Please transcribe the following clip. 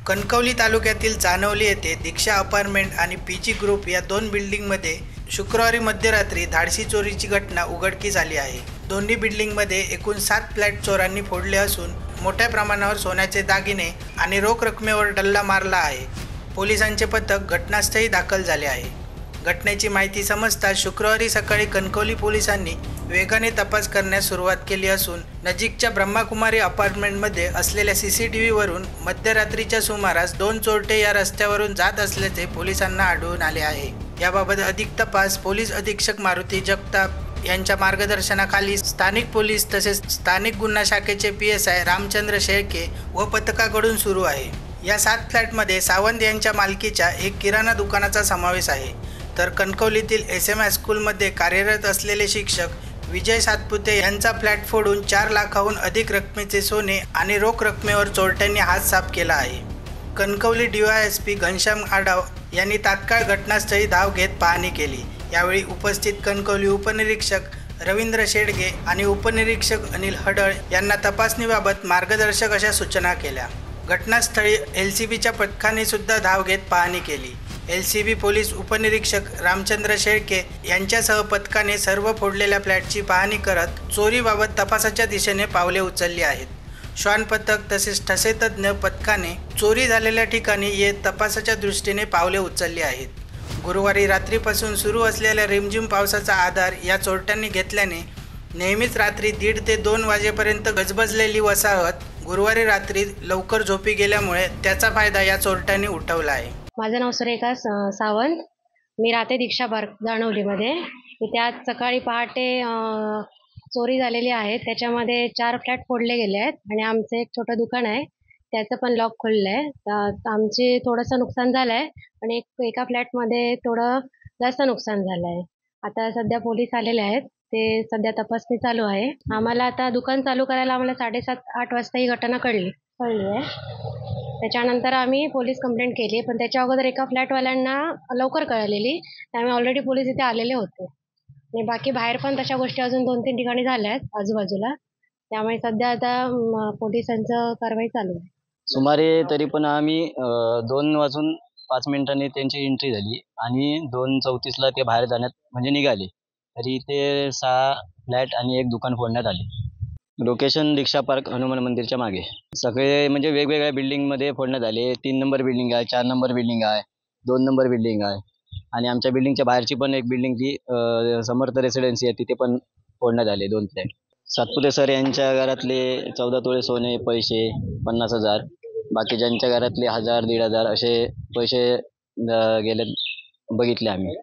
कणकवली तालुक्यातील जानवली येथे दीक्षा अपार्टमेंट आणि पीजी ग्रुप या दोन बिल्डिंगमध्ये शुक्रवारी मध्यरात्री धाडसी चोरीची घटना उघडकीस आली आहे। दोन्ही बिल्डिंगमध्ये एकूण 7 फ्लॅट चोरांनी फोडले असून मोठ्या प्रमाणावर सोन्याचे दागिने आणि रोख रकमेवर डल्ला मारला आहे। पोलिसांचे पथक घटनास्थळी दाखल झाले आहे। घटनेची माहिती समजताच शुक्रवारी सकाळी कणकवली पोलिसांनी वेगाने तपास करण्यास सुरुवात केली असून नजीकच्या ब्रह्माकुमारी अपार्टमेंटमध्ये असलेल्या सीसीटीव्हीवरून मध्यरात्रीच्या सुमारास 2 चोरटे या रस्त्यावरून जात असल्याचे पोलिसांना आढळून आले आहे। याबाबत अधिक तपास पोलीस अधीक्षक मारुती जगताप यांच्या मार्गदर्शनाखाली स्थानिक पोलीस तसेच स्थानिक गुन्हा शाखेचे PSI रामचंद्र शेळके व पथकाकडून सुरू आहे। या 7 फ्लॅटमध्ये सावंत यांच्या मालकीच्या एक किराणा दुकानाचा समावेश आहे, तर कणकवलीतील SM हायस्कूलमध्ये कार्यरत असलेले शिक्षक विजय सातपुते यांचा फ्लॅट फोडून 4 लाखाहून अधिक रकमेचे सोने आणि रोख रकमेवर चोरट्यांनी हात साफ केला आहे। कणकवली DYSP घनश्याम आढाव यांनी तात्काळ घटनास्थळी धाव घेत पाहणी केली। यावेळी उपस्थित कणकवली उपनिरीक्षक रवींद्र शेडगे आणि उपनिरीक्षक अनिल हडळ यांना तपासणीबाबत मार्गदर्शक अशा सूचना केल्या। घटनास्थळी LCBच्या पथकाने सुद्धा धाव घेत पाहणी केली। LCB पोलीस उपनिरीक्षक रामचंद्र शेळके यांच्यासह पथकाने सर्व फोडलेल्या फ्लॅटची पाहणी करत चोरीबाबत तपासाच्या दिशेने पावले उचलली आहेत। श्वान पथक तसेच ठसेतज्ञ पथकाने चोरी झालेल्या ठिकाणी येत तपासाच्या दृष्टीने पावले उचलली आहेत। गुरुवारी रात्रीपासून सुरू असलेल्या रिमझिम पावसाचा आधार या चोरट्यांनी घेतल्याने नेहमीच रात्री 1:30 ते 2 वाजेपर्यंत गजबजलेली वसाहत गुरुवारी रात्री लवकर झोपी गेल्यामुळे त्याचा फायदा या चोरट्यांनी उठवला आहे। माझं नाव सुरेखा सावंत, मी राहते दीक्षा पार्क जानवलीमध्ये। इथे आज सकाळी पहाटे चोरी झालेली आहे। त्याच्यामध्ये 4 फ्लॅट फोडले गेले आहेत आणि आमचं एक छोटं दुकान आहे, त्याचं पण लॉक खोललं आहे। तर आमचे थोडंसं नुकसान झालं आहे आणि एका फ्लॅटमध्ये थोडं जास्त नुकसान झालं आहे। आता सध्या पोलीस आलेले आहेत, ते सध्या तपासणी चालू आहे। आम्हाला आता दुकान चालू करायला 7:30-8 वाजता ही घटना कळली आहे। त्याच्यानंतर आम्ही पोलीस कंप्लेंट केली, पण त्याच्या अगोदर एका फ्लॅटवाल्यांना लवकर कळलेली, त्यामुळे ऑलरेडी पोलीस इथे आलेले होते आणि बाकी बाहेर पण तशा गोष्टी अजून 2-3 ठिकाणी झाल्या आहेत आजूबाजूला। त्यामुळे सध्या आता पोलिसांचं कारवाई चालू आहे। सुमारे तरी पण आम्ही 2:05 त्यांची एंट्री झाली आणि 2:34 ते बाहेर जाण्यात म्हणजे निघाले, तरी ते 6 फ्लॅट आणि एक दुकान फोडण्यात आले। लोकेशन दीक्षा पार्क हनुमान मंदिरच्या मागे। सगळे म्हणजे वेगवेगळ्या बिल्डिंगमध्ये फोडण्यात आले। 3 नंबर बिल्डिंग आहे, 4 नंबर बिल्डिंग आहे, 2 नंबर बिल्डिंग आहे आणि आमच्या बिल्डिंगच्या बाहेरची पण एक बिल्डिंग ती समर्थ रेसिडेन्सी आहे, तिथे पण फोडण्यात आले 2 फ्लॅट। सातपुते सर यांच्या घरातले 14 तोळे सोने, पैसे 50,000, बाकी ज्यांच्या घरातले 1,000-1,500 असे पैसे गेले बघितले आम्ही।